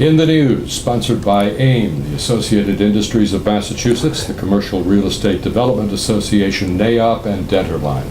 In the news, sponsored by AIM, the Associated Industries of Massachusetts, the Commercial Real Estate Development Association, NAIOP, and Denterline.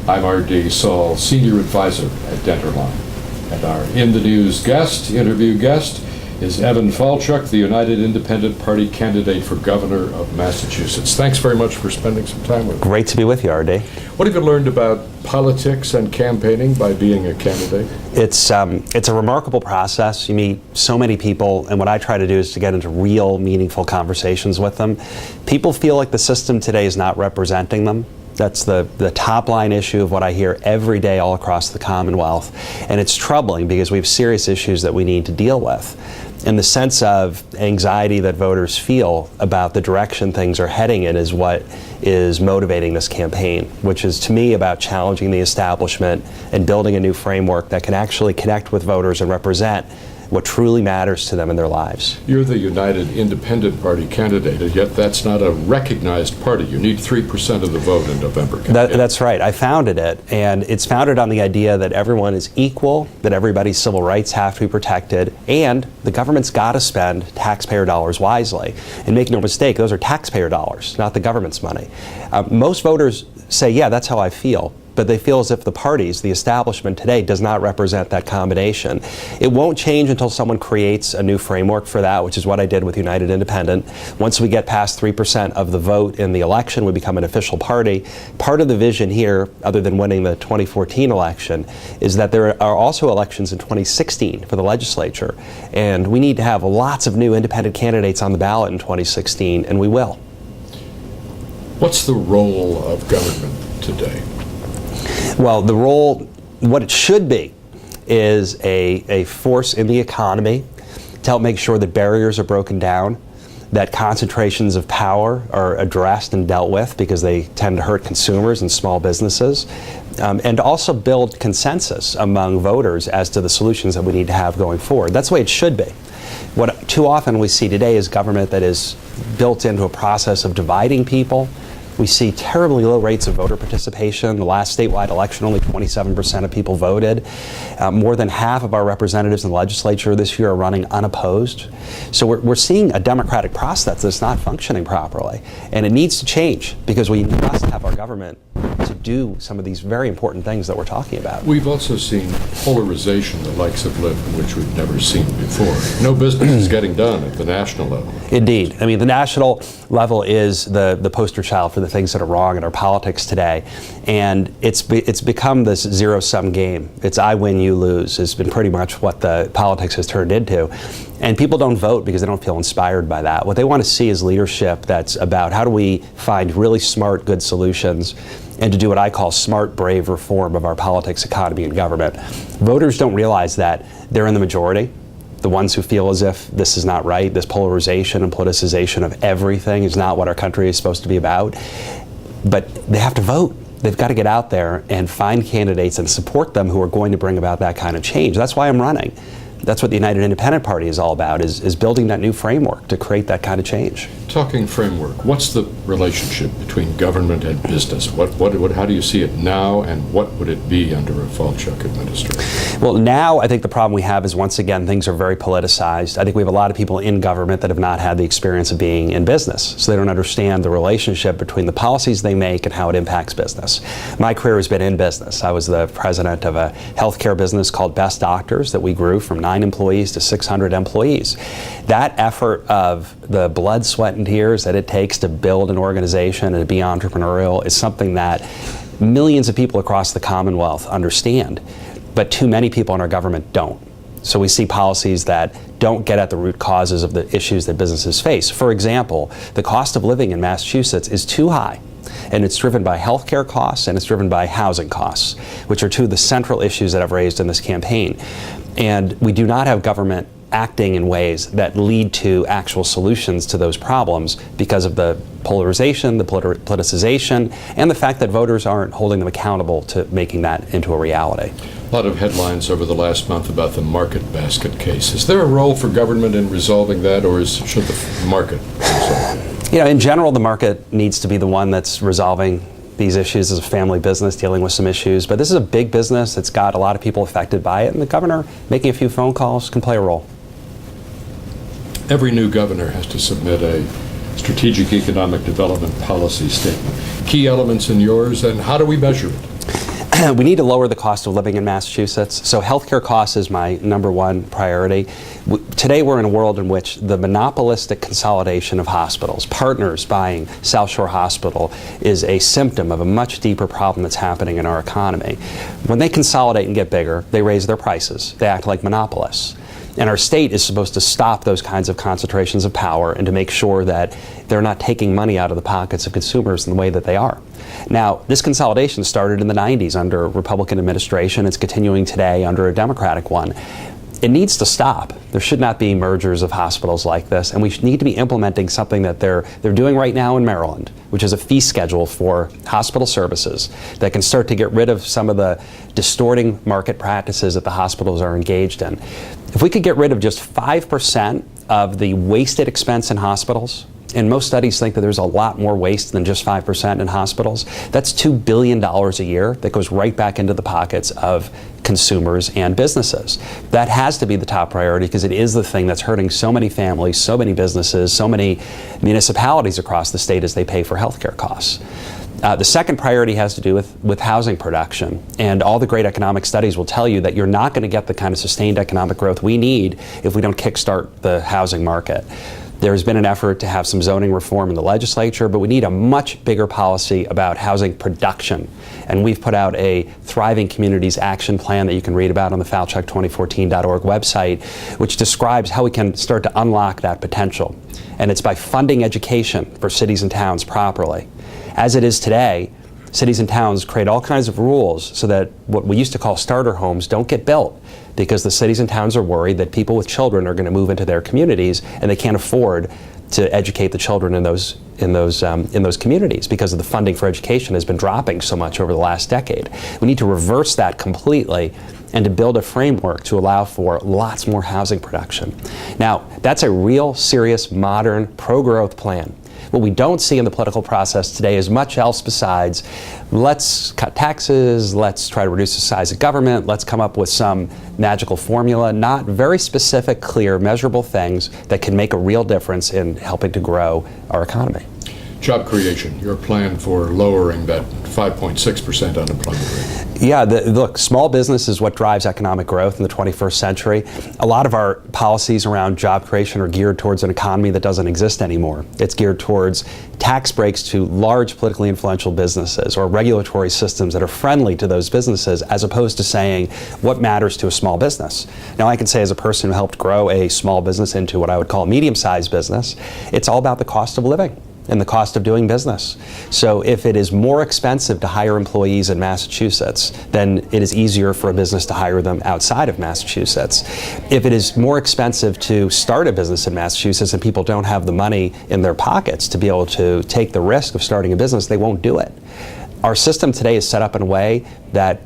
I'm R.D. Saul, Senior Advisor at Denterline. And our In the News interview guest, is Evan Falchuk, the United Independent Party candidate for Governor of Massachusetts. Thanks very much for spending some time with me. Great to be with you, R.D. What have you learned about politics and campaigning by being a candidate? It's a remarkable process. You meet so many people, and what I try to do is to get into real, meaningful conversations with them. People feel like the system today is not representing them. That's the top line issue of what I hear every day all across the Commonwealth. And it's troubling because we have serious issues that we need to deal with. And the sense of anxiety that voters feel about the direction things are heading in is what is motivating this campaign, which is to me about challenging the establishment and building a new framework that can actually connect with voters and represent what truly matters to them in their lives. You're the United Independent Party candidate, and yet that's not a recognized party. You need 3% of the vote in November. That's right. I founded it, and it's founded on the idea that everyone is equal, that everybody's civil rights have to be protected, and the government's got to spend taxpayer dollars wisely. And make no mistake, those are taxpayer dollars, not the government's money. Most voters say, yeah, that's how I feel. But they feel as if the parties, the establishment today, does not represent that combination. It won't change until someone creates a new framework for that, which is what I did with United Independent. Once we get past 3% of the vote in the election, we become an official party. Part of the vision here, other than winning the 2014 election, is that there are also elections in 2016 for the legislature. And we need to have lots of new independent candidates on the ballot in 2016, and we will. What's the role of government today? Well, the role, what it should be, is a force in the economy to help make sure that barriers are broken down, that concentrations of power are addressed and dealt with because they tend to hurt consumers and small businesses, and to also build consensus among voters as to the solutions that we need to have going forward. That's the way it should be. What too often we see today is government that is built into a process of dividing people. We see terribly low rates of voter participation. The last statewide election, only 27% of people voted. More than half of our representatives in the legislature this year are running unopposed. So we're seeing a democratic process that's not functioning properly. And it needs to change because we must have our government to do some of these very important things that we're talking about. We've also seen polarization the likes of which we've never seen before. No business is getting done at the national level. Indeed. I mean, the national level is the poster child for the things that are wrong in our politics today. And it's become this zero-sum game. It's I win, you lose. It's been pretty much what the politics has turned into. And people don't vote because they don't feel inspired by that. What they want to see is leadership that's about how do we find really smart, good solutions and to do what I call smart, brave reform of our politics, economy, and government. Voters don't realize that they're in the majority. The ones who feel as if this is not right, this polarization and politicization of everything is not what our country is supposed to be about. But they have to vote. They've got to get out there and find candidates and support them who are going to bring about that kind of change. That's why I'm running. That's what the United Independent Party is all about, is building that new framework to create that kind of change. Talking framework, what's the relationship between government and business? How do you see it now, and what would it be under a Falchuk administration? Well, now I think the problem we have is, once again, things are very politicized. I think we have a lot of people in government that have not had the experience of being in business, so they don't understand the relationship between the policies they make and how it impacts business. My career has been in business. I was the president of a healthcare business called Best Doctors that we grew from 9 employees to 600 employees. That effort of the blood, sweat, and tears that it takes to build an organization and to be entrepreneurial is something that millions of people across the Commonwealth understand, but too many people in our government don't. So we see policies that don't get at the root causes of the issues that businesses face. For example, the cost of living in Massachusetts is too high. And it's driven by healthcare costs and it's driven by housing costs, which are two of the central issues that I've raised in this campaign. And we do not have government acting in ways that lead to actual solutions to those problems because of the polarization, the politicization, and the fact that voters aren't holding them accountable to making that into a reality. A lot of headlines over the last month about the market basket case. Is there a role for government in resolving that, or should the market resolve it? You know, in general, the market needs to be the one that's resolving these issues as a family business, dealing with some issues. But this is a big business. It's got a lot of people affected by it, and the governor making a few phone calls can play a role. Every new governor has to submit a strategic economic development policy statement. Key elements in yours, and how do we measure it? We need to lower the cost of living in Massachusetts. So healthcare costs is my number one priority. Today we're in a world in which the monopolistic consolidation of hospitals, partners buying South Shore Hospital, is a symptom of a much deeper problem that's happening in our economy. When they consolidate and get bigger, they raise their prices. They act like monopolists. And our state is supposed to stop those kinds of concentrations of power and to make sure that they're not taking money out of the pockets of consumers in the way that they are. Now, this consolidation started in the 90s under a Republican administration. It's continuing today under a Democratic one. It needs to stop. There should not be mergers of hospitals like this, and we need to be implementing something that they're doing right now in Maryland, which is a fee schedule for hospital services that can start to get rid of some of the distorting market practices that the hospitals are engaged in. If we could get rid of just 5% of the wasted expense in hospitals, and most studies think that there's a lot more waste than just 5% in hospitals. That's $2 billion a year that goes right back into the pockets of consumers and businesses. That has to be the top priority because it is the thing that's hurting so many families, so many businesses, so many municipalities across the state as they pay for healthcare costs. The second priority has to do with housing production. And all the great economic studies will tell you that you're not going to get the kind of sustained economic growth we need if we don't kickstart the housing market. There's been an effort to have some zoning reform in the legislature, but we need a much bigger policy about housing production. And we've put out a Thriving Communities Action Plan that you can read about on the Falchuk2014.org website, which describes how we can start to unlock that potential. And it's by funding education for cities and towns properly. As it is today, cities and towns create all kinds of rules so that what we used to call starter homes don't get built, because the cities and towns are worried that people with children are going to move into their communities and they can't afford to educate the children in those communities because of the funding for education has been dropping so much over the last decade. We need to reverse that completely and to build a framework to allow for lots more housing production. Now, that's a real, serious, modern, pro-growth plan. What we don't see in the political process today is much else besides let's cut taxes, let's try to reduce the size of government, let's come up with some magical formula, not very specific, clear, measurable things that can make a real difference in helping to grow our economy. Job creation, your plan for lowering that 5.6% unemployment rate. Yeah, look, small business is what drives economic growth in the 21st century. A lot of our policies around job creation are geared towards an economy that doesn't exist anymore. It's geared towards tax breaks to large politically influential businesses or regulatory systems that are friendly to those businesses, as opposed to saying what matters to a small business. Now, I can say as a person who helped grow a small business into what I would call a medium-sized business, it's all about the cost of living and the cost of doing business. So if it is more expensive to hire employees in Massachusetts, then it is easier for a business to hire them outside of Massachusetts. If it is more expensive to start a business in Massachusetts and people don't have the money in their pockets to be able to take the risk of starting a business, they won't do it. Our system today is set up in a way that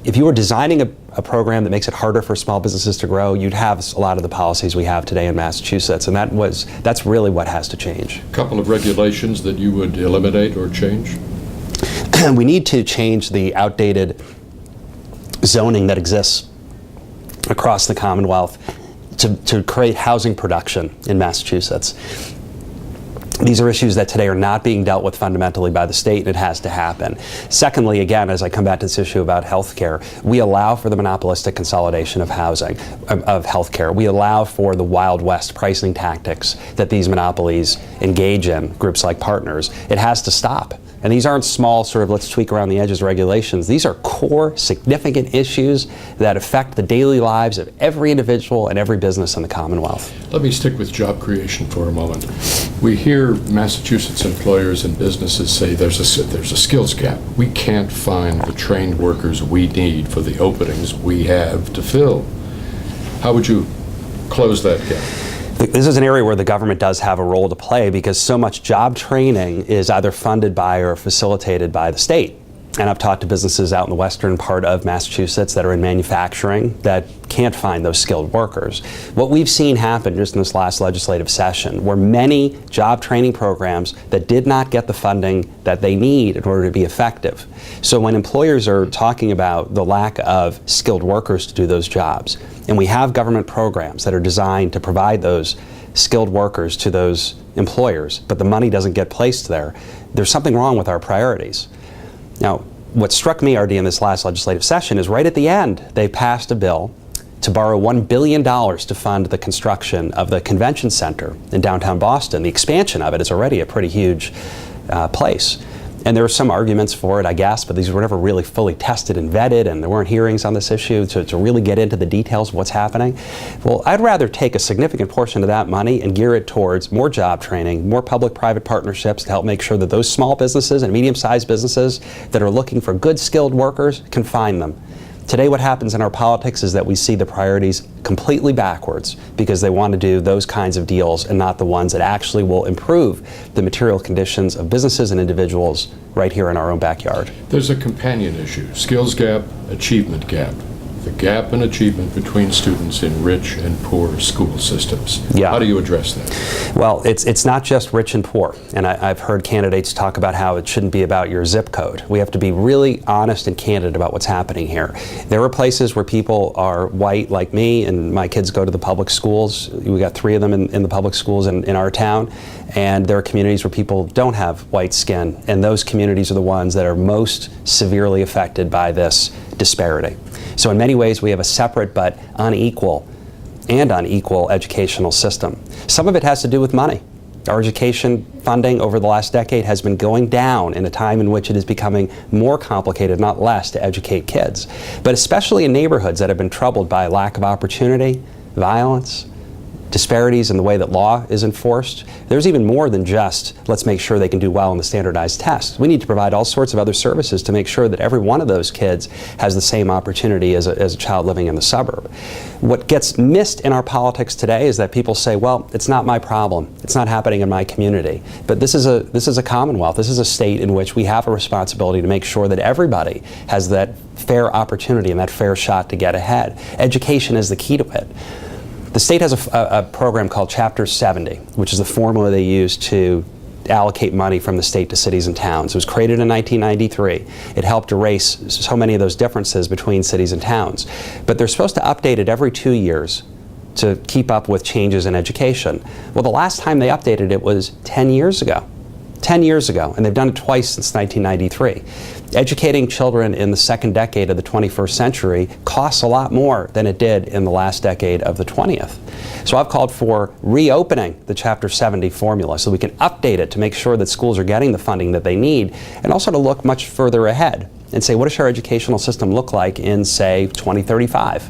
if you were designing a program that makes it harder for small businesses to grow, you'd have a lot of the policies we have today in Massachusetts, and that's really what has to change. A couple of regulations that you would eliminate or change? We need to change the outdated zoning that exists across the Commonwealth to create housing production in Massachusetts. These are issues that today are not being dealt with fundamentally by the state, and it has to happen. Secondly, again, as I come back to this issue about health care, we allow for the monopolistic consolidation of housing, of health care. We allow for the Wild West pricing tactics that these monopolies engage in, groups like Partners. It has to stop. And these aren't small sort of let's tweak around the edges regulations. These are core, significant issues that affect the daily lives of every individual and every business in the Commonwealth. Let me stick with job creation for a moment. We hear Massachusetts employers and businesses say there's a skills gap. We can't find the trained workers we need for the openings we have to fill. How would you close that gap? This is an area where the government does have a role to play because so much job training is either funded by or facilitated by the state. and I've talked to businesses out in the western part of Massachusetts that are in manufacturing that can't find those skilled workers. What we've seen happen just in this last legislative session were many job training programs that did not get the funding that they need in order to be effective. So when employers are talking about the lack of skilled workers to do those jobs, and we have government programs that are designed to provide those skilled workers to those employers, but the money doesn't get placed there, there's something wrong with our priorities. Now, what struck me, RD, in this last legislative session is right at the end, they passed a bill to borrow $1 billion to fund the construction of the convention center in downtown Boston. The expansion of it is already a pretty huge place. And there were some arguments for it, I guess, but these were never really fully tested and vetted, and there weren't hearings on this issue to really get into the details of what's happening. Well, I'd rather take a significant portion of that money and gear it towards more job training, more public-private partnerships to help make sure that those small businesses and medium-sized businesses that are looking for good, skilled workers can find them. Today, what happens in our politics is that we see the priorities completely backwards because they want to do those kinds of deals and not the ones that actually will improve the material conditions of businesses and individuals right here in our own backyard. There's a companion issue, skills gap, achievement gap. The gap in achievement between students in rich and poor school systems. Yeah. How do you address that? Well, it's not just rich and poor, and I've heard candidates talk about how it shouldn't be about your zip code. We have to be really honest and candid about what's happening here. There are places where people are white like me, and my kids go to the public schools. We got 3 of them in the public schools in our town, and there are communities where people don't have white skin, and those communities are the ones that are most severely affected by this disparity. So in many ways, we have a separate but unequal educational system. Some of it has to do with money. Our education funding over the last decade has been going down in a time in which it is becoming more complicated, not less, to educate kids. But especially in neighborhoods that have been troubled by lack of opportunity, violence, disparities in the way that law is enforced, there's even more than just let's make sure they can do well in the standardized tests. We need to provide all sorts of other services to make sure that every one of those kids has the same opportunity as a child living in the suburb. What gets missed in our politics today is that people say, well, it's not my problem. It's not happening in my community. But this is a commonwealth. This is a state in which we have a responsibility to make sure that everybody has that fair opportunity and that fair shot to get ahead. Education is the key to it. The state has a program called Chapter 70, which is the formula they use to allocate money from the state to cities and towns. It was created in 1993. It helped erase so many of those differences between cities and towns. But they're supposed to update it every 2 years to keep up with changes in education. Well, the last time they updated it was 10 years ago. 10 years ago, and they've done it twice since 1993. Educating children in the second decade of the 21st century costs a lot more than it did in the last decade of the 20th. So I've called for reopening the Chapter 70 formula so we can update it to make sure that schools are getting the funding that they need, and also to look much further ahead and say, what does our educational system look like in, say, 2035?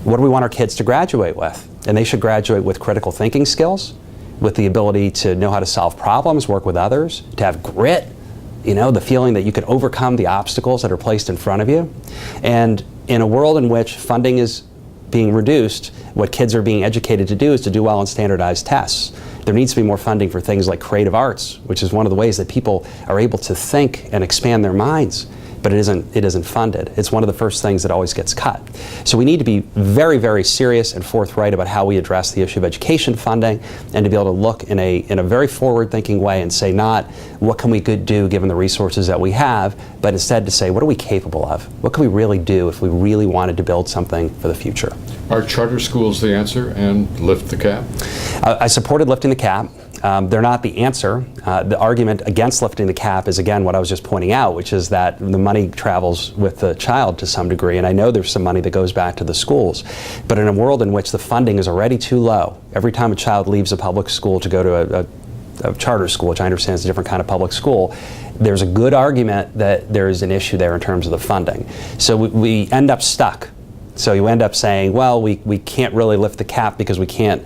What do we want our kids to graduate with? And they should graduate with critical thinking skills, with the ability to know how to solve problems, work with others, to have grit, the feeling that you can overcome the obstacles that are placed in front of you. And in a world in which funding is being reduced, what kids are being educated to do is to do well on standardized tests. There needs to be more funding for things like creative arts, which is one of the ways that people are able to think and expand their minds. But it isn't funded. It's one of the first things that always gets cut. So we need to be very, very serious and forthright about how we address the issue of education funding, and to be able to look in a very forward-thinking way and say not what can we do given the resources that we have, but instead to say what are we capable of? What can we really do if we really wanted to build something for the future? Are charter schools the answer, and lift the cap? I supported lifting the cap. They're not the answer. The argument against lifting the cap is, again, what I was just pointing out, which is that the money travels with the child to some degree, and I know there's some money that goes back to the schools. But in a world in which the funding is already too low, every time a child leaves a public school to go to a charter school, which I understand is a different kind of public school, there's a good argument that there's an issue there in terms of the funding. So we end up stuck. So you end up saying, well, we can't really lift the cap because we can't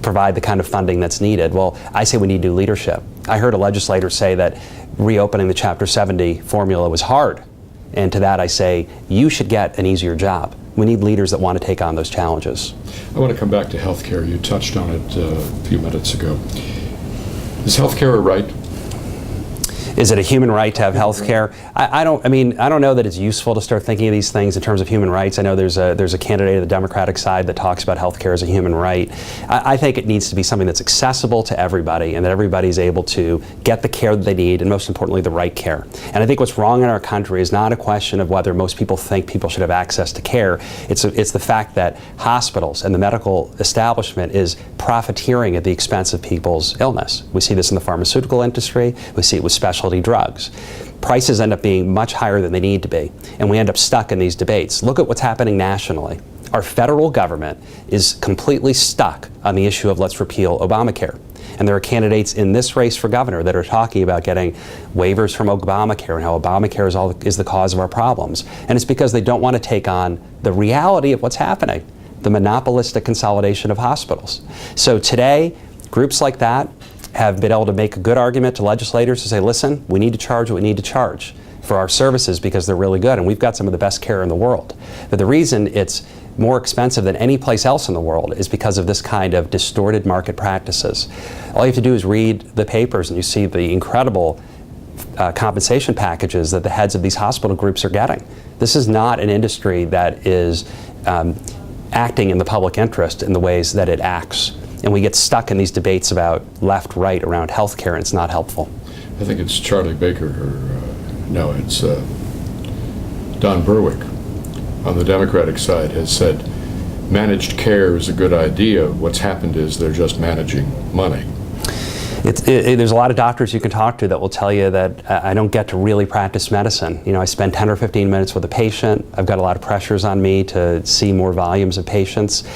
provide the kind of funding that's needed. Well, I say we need new leadership. I heard a legislator say that reopening the Chapter 70 formula was hard. And to that I say, you should get an easier job. We need leaders that want to take on those challenges. I want to come back to healthcare. You touched on it a few minutes ago. Is healthcare a right? Is it a human right to have health care? I don't know that it's useful to start thinking of these things in terms of human rights. I know there's a candidate of the Democratic side that talks about health care as a human right. I think it needs to be something that's accessible to everybody and that everybody's able to get the care that they need and most importantly the right care. And I think what's wrong in our country is not a question of whether most people think people should have access to care. It's the fact that hospitals and the medical establishment is profiteering at the expense of people's illness. We see this in the pharmaceutical industry. We see it with specialty drugs. Prices end up being much higher than they need to be, and we end up stuck in these debates. Look at what's happening nationally. Our federal government is completely stuck on the issue of let's repeal Obamacare. And there are candidates in this race for governor that are talking about getting waivers from Obamacare and how Obamacare is the cause of our problems. And it's because they don't want to take on the reality of what's happening, the monopolistic consolidation of hospitals. So today, groups like that have been able to make a good argument to legislators to say, listen, we need to charge what we need to charge for our services because they're really good and we've got some of the best care in the world. But the reason it's more expensive than any place else in the world is because of this kind of distorted market practices. All you have to do is read the papers and you see the incredible compensation packages that the heads of these hospital groups are getting. This is not an industry that is acting in the public interest in the ways that it acts. And we get stuck in these debates about left, right around health care, and it's not helpful. I think it's Charlie Baker, no, it's Don Berwick on the Democratic side has said managed care is a good idea. What's happened is they're just managing money. There's a lot of doctors you can talk to that will tell you that I don't get to really practice medicine. You know, I spend 10 or 15 minutes with a patient. I've got a lot of pressures on me to see more volumes of patients.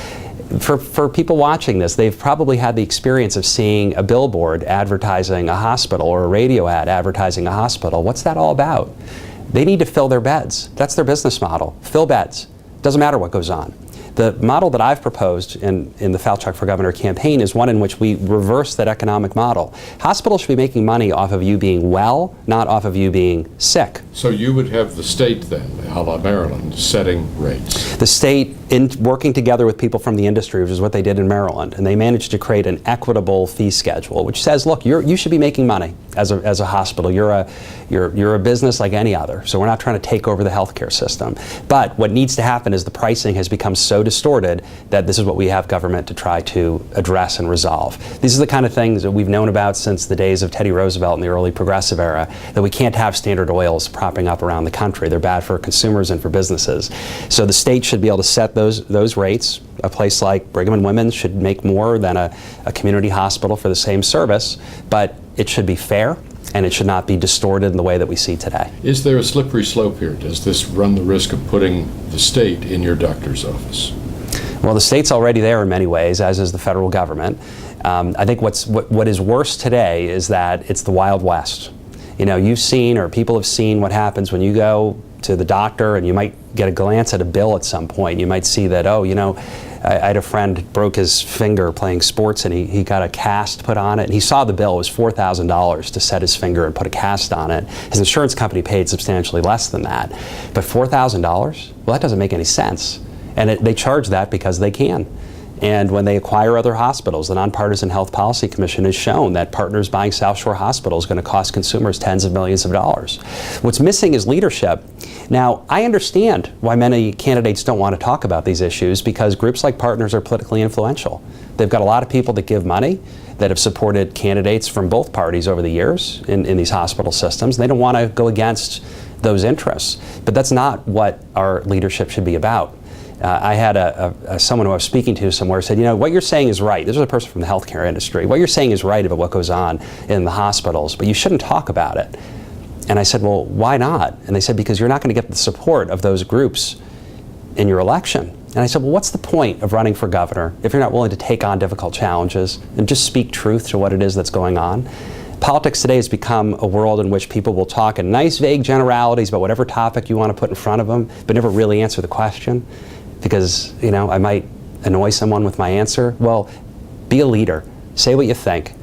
For people watching this, they've probably had the experience of seeing a billboard advertising a hospital or a radio ad advertising a hospital. What's that all about? They need to fill their beds. That's their business model. Fill beds. Doesn't matter what goes on. The model that I've proposed in the Falchuk for Governor campaign is one in which we reverse that economic model. Hospitals should be making money off of you being well, not off of you being sick. So you would have the state then, a la Maryland, setting rates? The state working together with people from the industry, which is what they did in Maryland, and they managed to create an equitable fee schedule, which says, look, you should be making money as a hospital. You're a business like any other, so we're not trying to take over the healthcare system. But what needs to happen is the pricing has become so distorted that this is what we have government to try to address and resolve. These are the kind of things that we've known about since the days of Teddy Roosevelt in the early progressive era, that we can't have Standard Oils propping up around the country. They're bad for consumers and for businesses. So the state should be able to set those rates. A place like Brigham and Women's should make more than a community hospital for the same service, but it should be fair and it should not be distorted in the way that we see today. Is there a slippery slope here? Does this run the risk of putting the state in your doctor's office? Well, the state's already there in many ways, as is the federal government. I think what is worse today is that it's the Wild West. You know, you've seen, or people have seen, what happens when you go to the doctor and you might get a glance at a bill at some point. You might see that, oh, you know, I had a friend who broke his finger playing sports and he got a cast put on it, and he saw the bill. It was $4,000 to set his finger and put a cast on it. His insurance company paid substantially less than that. But $4,000? Well, that doesn't make any sense. And they charge that because they can. And when they acquire other hospitals, the Nonpartisan Health Policy Commission has shown that Partners buying South Shore Hospital is going to cost consumers tens of millions of dollars. What's missing is leadership. Now, I understand why many candidates don't want to talk about these issues, because groups like Partners are politically influential. They've got a lot of people that give money that have supported candidates from both parties over the years in these hospital systems. They don't want to go against those interests. But that's not what our leadership should be about. I had someone who I was speaking to somewhere said, you know, what you're saying is right. This is a person from the healthcare industry. What you're saying is right about what goes on in the hospitals, but you shouldn't talk about it. And I said, well, why not? And they said, because you're not going to get the support of those groups in your election. And I said, well, what's the point of running for governor if you're not willing to take on difficult challenges and just speak truth to what it is that's going on? Politics today has become a world in which people will talk in nice, vague generalities about whatever topic you want to put in front of them, but never really answer the question. Because, you know, I might annoy someone with my answer. Well, be a leader. Say what you think.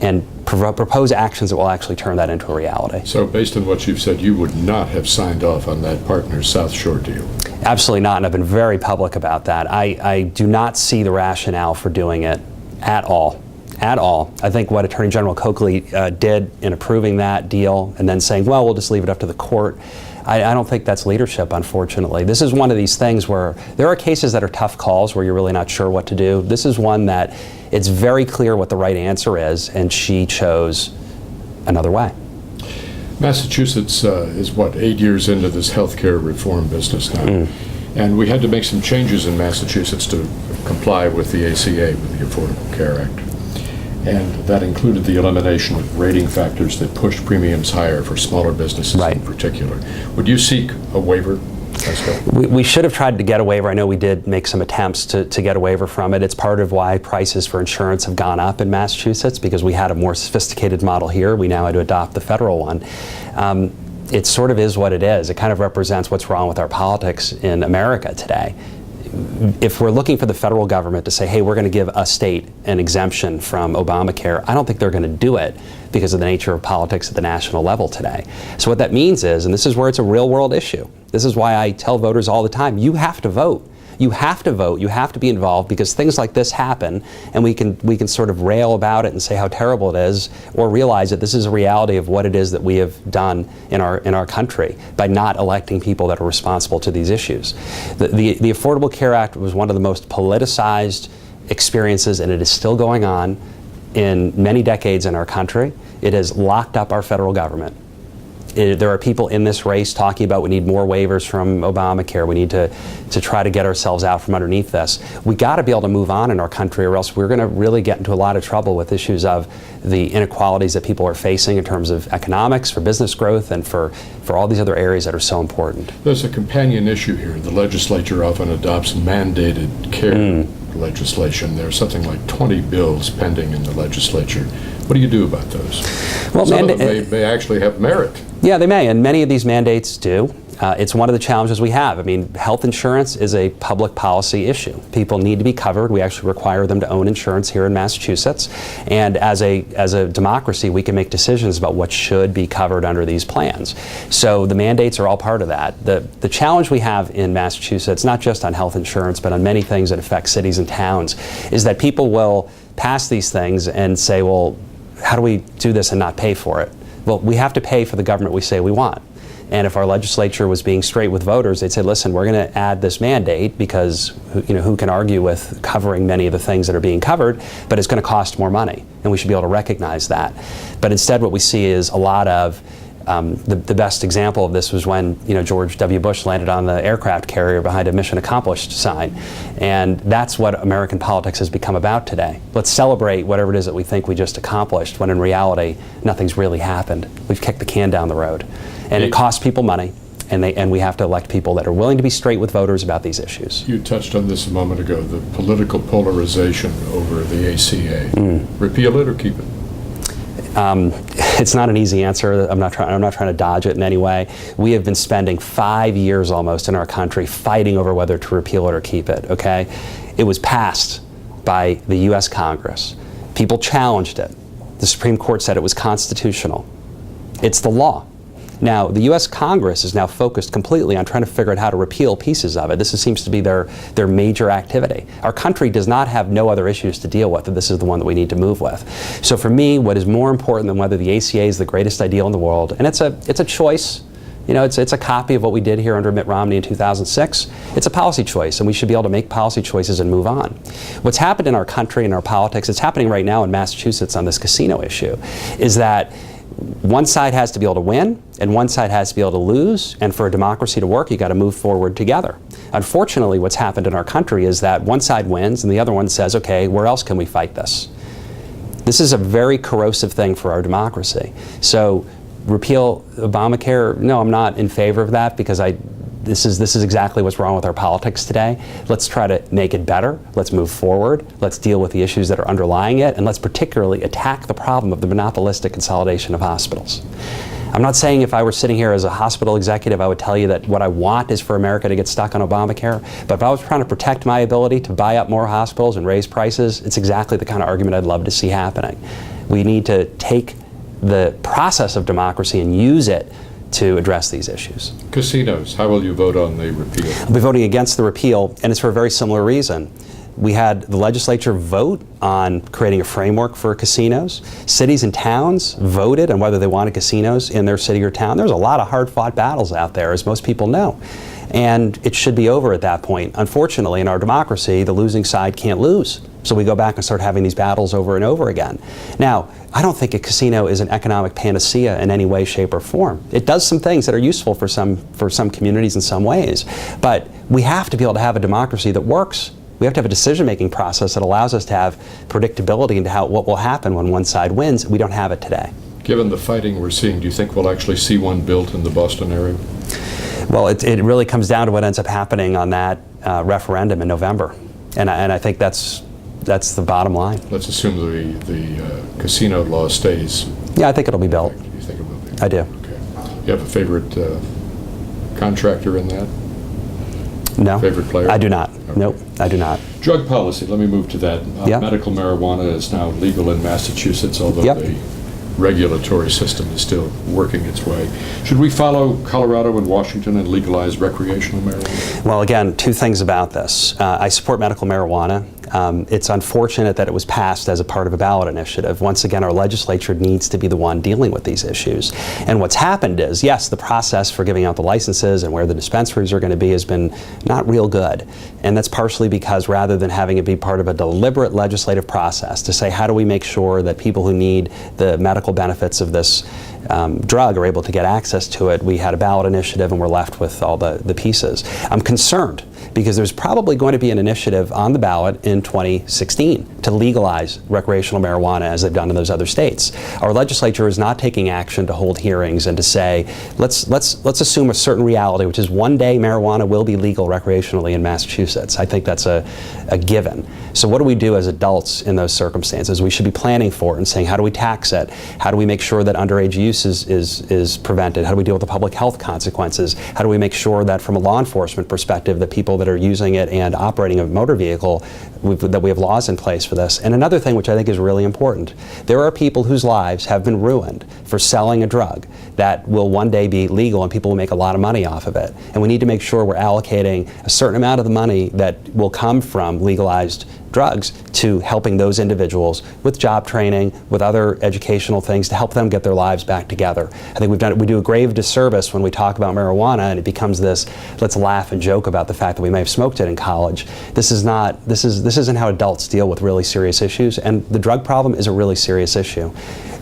And propose actions that will actually turn that into a reality. So based on what you've said, you would not have signed off on that Partners South Shore deal? Absolutely not, and I've been very public about that. I do not see the rationale for doing it at all. at all. I think what Attorney General Coakley did in approving that deal and then saying, well, we'll just leave it up to the court, I don't think that's leadership, unfortunately. This is one of these things where there are cases that are tough calls where you're really not sure what to do. This is one that it's very clear what the right answer is, and she chose another way. Massachusetts is, 8 years into this healthcare reform business now. And we had to make some changes in Massachusetts to comply with the ACA, with the Affordable Care Act. And that included the elimination of rating factors that pushed premiums higher for smaller businesses in particular. Would you seek a waiver? We should have tried to get a waiver. I know we did make some attempts to get a waiver from it. It's part of why prices for insurance have gone up in Massachusetts, because we had a more sophisticated model here. We now had to adopt the federal one. It sort of is what it is. It kind of represents what's wrong with our politics in America today. If we're looking for the federal government to say, hey, we're going to give a state an exemption from Obamacare, I don't think they're going to do it because of the nature of politics at the national level today. So what that means is, and this is where it's a real world issue, this is why I tell voters all the time, you have to vote. You have to vote, you have to be involved, because things like this happen, and we can sort of rail about it and say how terrible it is, or realize that this is a reality of what it is that we have done in our country by not electing people that are responsible to these issues. The Affordable Care Act was one of the most politicized experiences, and it is still going on in many decades in our country. It has locked up our federal government. There are people in this race talking about we need more waivers from Obamacare. We need to try to get ourselves out from underneath this. We got to be able to move on in our country, or else we're going to really get into a lot of trouble with issues of the inequalities that people are facing in terms of economics, for business growth, and for all these other areas that are so important. There's a companion issue here. The legislature often adopts mandated care legislation. There's something like 20 bills pending in the legislature. What do you do about those? Well, some of them may actually have merit. Yeah, they may, and many of these mandates do. It's one of the challenges we have. I mean, health insurance is a public policy issue. People need to be covered. We actually require them to own insurance here in Massachusetts. And as a democracy, we can make decisions about what should be covered under these plans. So the mandates are all part of that. The challenge we have in Massachusetts, not just on health insurance, but on many things that affect cities and towns, is that people will pass these things and say, well, how do we do this and not pay for it? Well, we have to pay for the government we say we want. And if our legislature was being straight with voters, they'd say, listen, we're going to add this mandate because, who can argue with covering many of the things that are being covered, but it's going to cost more money, and we should be able to recognize that. But instead what we see is a lot of, the best example of this was when George W. Bush landed on the aircraft carrier behind a mission accomplished sign. And that's what American politics has become about today. Let's celebrate whatever it is that we think we just accomplished, when in reality, nothing's really happened. We've kicked the can down the road. And it costs people money, and we have to elect people that are willing to be straight with voters about these issues. You touched on this a moment ago, the political polarization over the ACA. Repeal it or keep it? It's not an easy answer. I'm not trying to dodge it in any way. We have been spending 5 years almost in our country fighting over whether to repeal it or keep it, okay? It was passed by the U.S. Congress. People challenged it. The Supreme Court said it was constitutional. It's the law. Now, the U.S. Congress is now focused completely on trying to figure out how to repeal pieces of it. This seems to be their major activity. Our country does not have no other issues to deal with, and this is the one that we need to move with. So for me, what is more important than whether the ACA is the greatest ideal in the world, and it's a choice, it's a copy of what we did here under Mitt Romney in 2006. It's a policy choice, and we should be able to make policy choices and move on. What's happened in our country and our politics, it's happening right now in Massachusetts on this casino issue, is that one side has to be able to win, and one side has to be able to lose, and for a democracy to work, you got to move forward together. Unfortunately, what's happened in our country is that one side wins, and the other one says, okay, where else can we fight this? This is a very corrosive thing for our democracy. So, repeal Obamacare, no, I'm not in favor of that, because this is exactly what's wrong with our politics today. Let's try to make it better. Let's move forward. Let's deal with the issues that are underlying it, and let's particularly attack the problem of the monopolistic consolidation of hospitals. I'm not saying if I were sitting here as a hospital executive, I would tell you that what I want is for America to get stuck on Obamacare, but if I was trying to protect my ability to buy up more hospitals and raise prices, it's exactly the kind of argument I'd love to see happening. We need to take the process of democracy and use it to address these issues. Casinos, how will you vote on the repeal? I'll be voting against the repeal, and it's for a very similar reason. We had the legislature vote on creating a framework for casinos. Cities and towns voted on whether they wanted casinos in their city or town. There's a lot of hard-fought battles out there, as most people know. And it should be over at that point. Unfortunately, in our democracy, the losing side can't lose. So we go back and start having these battles over and over again. Now, I don't think a casino is an economic panacea in any way, shape, or form. It does some things that are useful for some communities in some ways. But we have to be able to have a democracy that works. We have to have a decision-making process that allows us to have predictability into what will happen when one side wins. We don't have it today. Given the fighting we're seeing, do you think we'll actually see one built in the Boston area? Well, it really comes down to what ends up happening on that referendum in November. And I think that's the bottom line. Let's assume the casino law stays. Yeah, I think it'll be built. You think it will be? I do. Okay. You have a favorite contractor in that? No. Favorite player? I do not. Okay. Nope, I do not. Drug policy, let me move to that. Yeah. Medical marijuana is now legal in Massachusetts, although Yep. the regulatory system is still working its way. Should we follow Colorado and Washington and legalize recreational marijuana? Well, again, two things about this. I support medical marijuana. It's unfortunate that it was passed as a part of a ballot initiative. Once again, our legislature needs to be the one dealing with these issues. And what's happened is, yes, the process for giving out the licenses and where the dispensaries are going to be has been not real good. And that's partially because rather than having it be part of a deliberate legislative process to say, how do we make sure that people who need the medical benefits of this drug are able to get access to it, we had a ballot initiative and we're left with all the pieces. I'm concerned because there's probably going to be an initiative on the ballot in 2016 to legalize recreational marijuana as they've done in those other states. Our legislature is not taking action to hold hearings and to say, let's assume a certain reality, which is one day marijuana will be legal recreationally in Massachusetts. I think that's a given. So what do we do as adults in those circumstances? We should be planning for it and saying, how do we tax it? How do we make sure that underage use is prevented? How do we deal with the public health consequences? How do we make sure that from a law enforcement perspective, the people that are using it and operating a motor vehicle, that we have laws in place for this? And another thing which I think is really important, there are people whose lives have been ruined for selling a drug that will one day be legal and people will make a lot of money off of it. And we need to make sure we're allocating a certain amount of the money that will come from legalized drugs to helping those individuals with job training, with other educational things to help them get their lives back together. I think we do a grave disservice when we talk about marijuana and it becomes this, let's laugh and joke about the fact that we may have smoked it in college. This isn't how adults deal with really serious issues, and the drug problem is a really serious issue.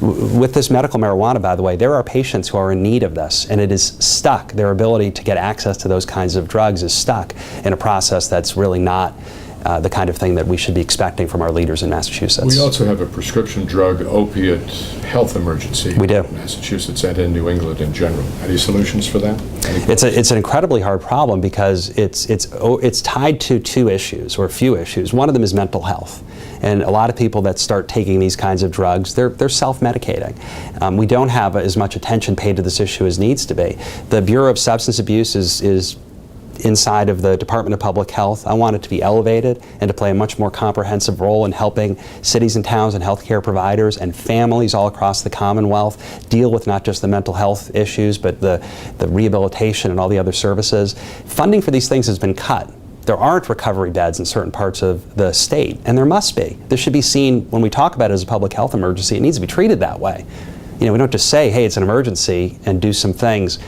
With this medical marijuana, by the way, there are patients who are in need of this, and it is stuck. Their ability to get access to those kinds of drugs is stuck in a process that's really not the kind of thing that we should be expecting from our leaders in Massachusetts. We also have a prescription drug opiate health emergency. We do. In Massachusetts and in New England in general. Any solutions for that? It's an incredibly hard problem because it's tied to two issues, or a few issues. One of them is mental health. And a lot of people that start taking these kinds of drugs, they're self-medicating. We don't have as much attention paid to this issue as needs to be. The Bureau of Substance Abuse is inside of the Department of Public Health. I want it to be elevated and to play a much more comprehensive role in helping cities and towns and healthcare providers and families all across the Commonwealth deal with not just the mental health issues, but the rehabilitation and all the other services. Funding for these things has been cut. There aren't recovery beds in certain parts of the state, and there must be. This should be seen, when we talk about it as a public health emergency, it needs to be treated that way. You know, we don't just say, hey, it's an emergency, and do some things.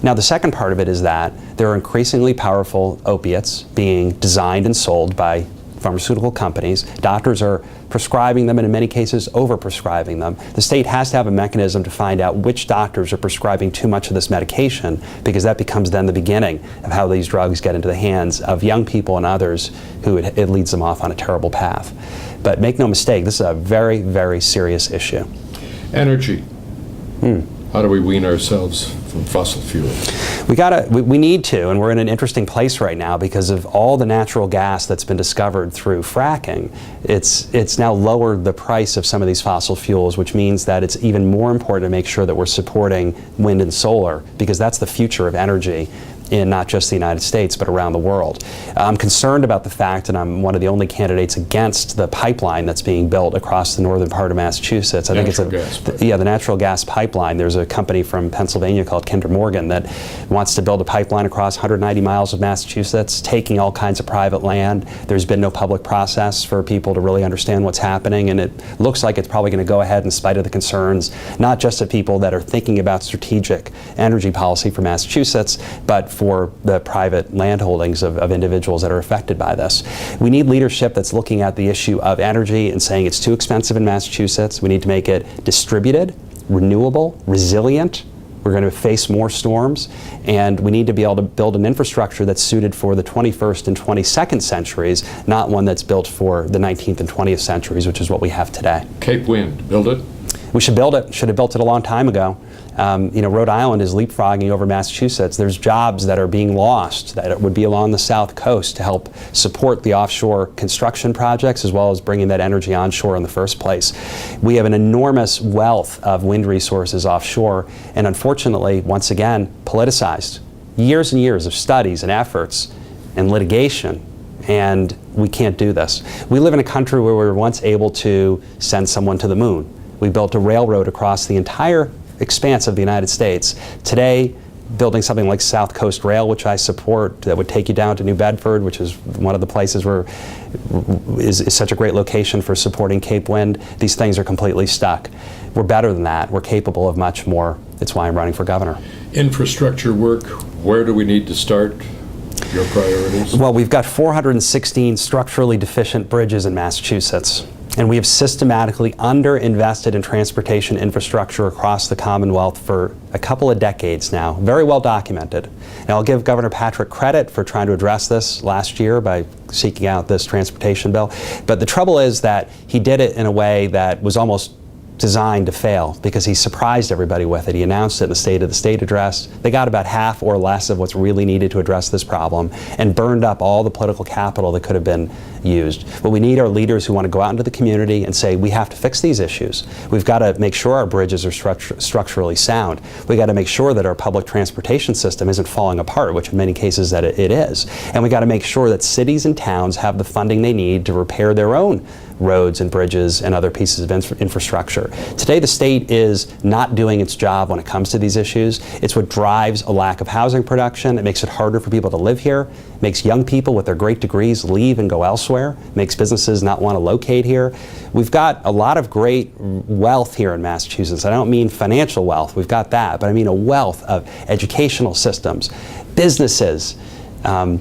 Now, the second part of it is that there are increasingly powerful opiates being designed and sold by pharmaceutical companies. Doctors are prescribing them and in many cases over-prescribing them. The state has to have a mechanism to find out which doctors are prescribing too much of this medication, because that becomes then the beginning of how these drugs get into the hands of young people and others who it leads them off on a terrible path. But make no mistake, this is a very, very serious issue. Energy. How do we wean ourselves from fossil fuels? We need to, and we're in an interesting place right now because of all the natural gas that's been discovered through fracking. It's now lowered the price of some of these fossil fuels, which means that it's even more important to make sure that we're supporting wind and solar, because that's the future of energy in not just the United States, but around the world. I'm concerned about the fact, and I'm one of the only candidates against the pipeline that's being built across the northern part of Massachusetts. I think it's the natural gas pipeline. There's a company from Pennsylvania called Kinder Morgan that wants to build a pipeline across 190 miles of Massachusetts, taking all kinds of private land. There's been no public process for people to really understand what's happening, and it looks like it's probably going to go ahead in spite of the concerns, not just of people that are thinking about strategic energy policy for Massachusetts, but for the private land holdings of individuals that are affected by this. We need leadership that's looking at the issue of energy and saying it's too expensive in Massachusetts. We need to make it distributed, renewable, resilient. We're going to face more storms, and we need to be able to build an infrastructure that's suited for the 21st and 22nd centuries, not one that's built for the 19th and 20th centuries, which is what we have today. Cape Wind, build it? We should build it. Should have built it a long time ago. Rhode Island is leapfrogging over Massachusetts. There's jobs that are being lost that would be along the south coast to help support the offshore construction projects as well as bringing that energy onshore in the first place. We have an enormous wealth of wind resources offshore, and unfortunately, once again, politicized. Years and years of studies and efforts and litigation, and we can't do this. We live in a country where we were once able to send someone to the moon. We built a railroad across the entire expanse of the United States. Today, building something like South Coast Rail, which I support, that would take you down to New Bedford, which is one of the places where is such a great location for supporting Cape Wind. These things are completely stuck. We're better than that. We're capable of much more. It's why I'm running for governor. Infrastructure work, where do we need to start? Your priorities? Well, we've got 416 structurally deficient bridges in Massachusetts. And we have systematically underinvested in transportation infrastructure across the Commonwealth for a couple of decades now, very well documented. And I'll give Governor Patrick credit for trying to address this last year by seeking out this transportation bill. But the trouble is that he did it in a way that was almost designed to fail because he surprised everybody with it. He announced it in the State of the State address. They got about half or less of what's really needed to address this problem and burned up all the political capital that could have been used. But we need our leaders who want to go out into the community and say, we have to fix these issues. We've got to make sure our bridges are structurally sound. We've got to make sure that our public transportation system isn't falling apart, which in many cases that it is. And we've got to make sure that cities and towns have the funding they need to repair their own roads and bridges and other pieces of infrastructure. Today the state is not doing its job when it comes to these issues. It's what drives a lack of housing production. It makes it harder for people to live here. It makes young people with their great degrees leave and go elsewhere. It makes businesses not want to locate here. We've got a lot of great wealth here in Massachusetts. I don't mean financial wealth, we've got that, but I mean a wealth of educational systems, businesses,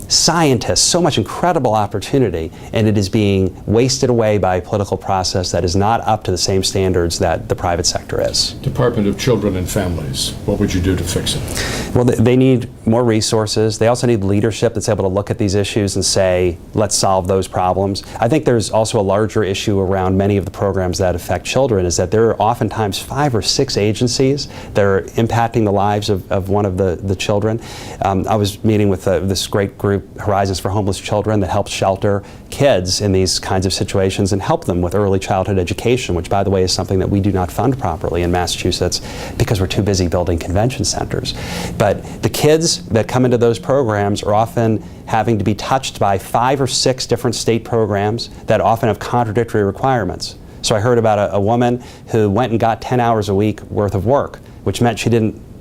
scientists, so much incredible opportunity, and it is being wasted away by a political process that is not up to the same standards that the private sector is. Department of Children and Families, what would you do to fix it? Well, they need more resources. They also need leadership that's able to look at these issues and say, let's solve those problems. I think there's also a larger issue around many of the programs that affect children, is that there are oftentimes 5 or 6 agencies that are impacting the lives of one of the children. I was meeting with this great group, Horizons for Homeless Children, that helps shelter kids in these kinds of situations and help them with early childhood education, which, by the way, is something that we do not fund properly in Massachusetts because we're too busy building convention centers. But the kids that come into those programs are often having to be touched by 5 or 6 different state programs that often have contradictory requirements. So I heard about a woman who went and got 10 hours a week worth of work, which meant she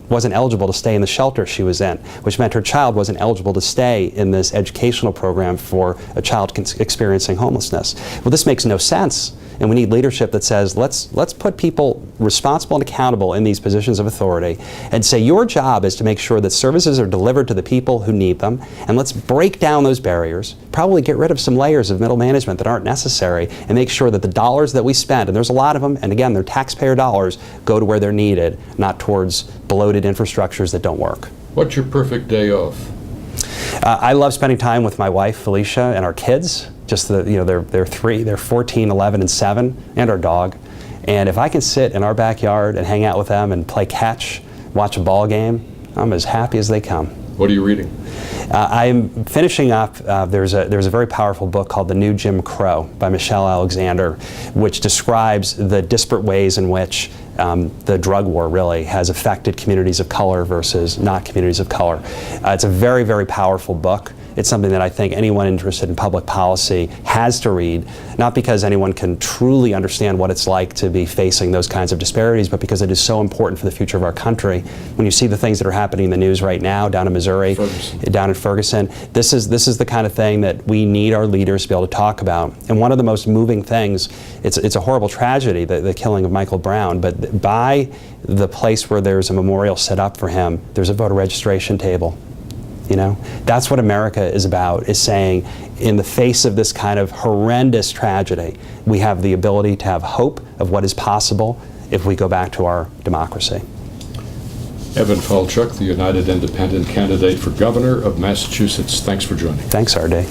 wasn't eligible to stay in the shelter she was in, which meant her child wasn't eligible to stay in this educational program for a child experiencing homelessness. Well, this makes no sense, and we need leadership that says, let's put people responsible and accountable in these positions of authority and say your job is to make sure that services are delivered to the people who need them, and let's break down those barriers, probably get rid of some layers of middle management that aren't necessary, and make sure that the dollars that we spend, and there's a lot of them, and again, they're taxpayer dollars, go to where they're needed, not towards bloated infrastructures that don't work. What's your perfect day off? I love spending time with my wife, Felicia, and our kids. Just they're 3, they're 14, 11, and 7, and our dog. And if I can sit in our backyard and hang out with them and play catch, watch a ball game, I'm as happy as they come. What are you reading? I'm finishing up, there's a very powerful book called The New Jim Crow by Michelle Alexander, which describes the disparate ways in which the drug war really has affected communities of color versus not communities of color. It's a very, very powerful book. It's something that I think anyone interested in public policy has to read, not because anyone can truly understand what it's like to be facing those kinds of disparities, but because it is so important for the future of our country. When you see the things that are happening in the news right now down in Missouri, down in Ferguson, this is the kind of thing that we need our leaders to be able to talk about. And one of the most moving things, it's a horrible tragedy, the killing of Michael Brown, but by the place where there's a memorial set up for him, there's a voter registration table. You know, that's what America is about, is saying in the face of this kind of horrendous tragedy, we have the ability to have hope of what is possible if we go back to our democracy. Evan Falchuk, the United Independent candidate for governor of Massachusetts. Thanks for joining. Thanks, R.D.